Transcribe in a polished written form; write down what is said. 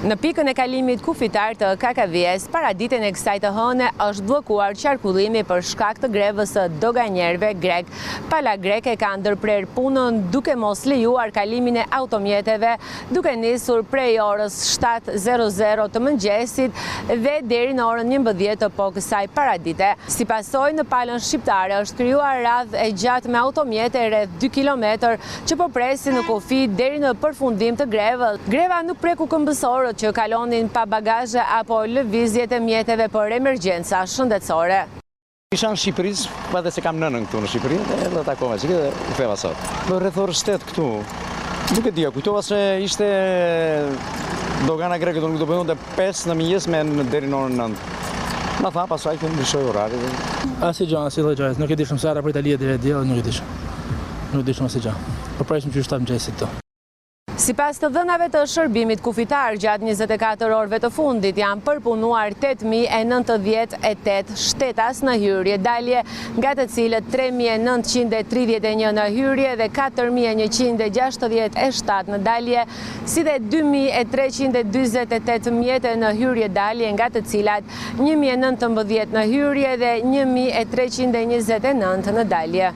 Në pikën e kalimit kufitar të KKV-s, para ditën e kësaj të hëne është bllokuar qarkullimi për shkak të grevës së doganjerëve grek. Pala greke ka ndërprer punën duke mos lejuar kalimin e automjeteve, duke nisur prej orës 7:00 të mëngjesit dhe deri në orën 11 të kësaj paradite. Si pasojë, në palën shqiptare është krijuar radhë e gjatë me automjete rreth 2 kilometër që po presin në kufi deri në përfundim të grevës. Greva nuk preku këmbësorë që kalonin pa bagazhe apo lëvizjet e mjeteve për emergjenca shëndetësore. Isha në Shqipëris, pa dhe se kam nënën këtu në Shqipëri, dhe takova që dhe u theva sot. Në rreth orës 8 këtu, nuk e dija, kujtova se ishte dogana greke, nuk do bëjnë dhe 5 në mëngjes me deri në orën 9. Ma tha, pasaj kënë ndryshoj orari. Asi gjë, asi dhe gjë, nuk e dishëm se ara për Italia dhe djela, nuk e dishëm. Nuk e dishëm asi gjë. Po prejshëm që 7 mëngjesit këtu. Sipas të dhënave të shërbimit kufitar, gjatë 24 orëve të fundit janë përpunuar 8.098 shtetas në hyrje dalje, nga të cilët 3.931 në hyrje dhe 4.167 në dalje, si dhe 2.348 mjete në hyrje dalje, nga të cilat 1.019 në hyrje dhe 1.329 në dalje.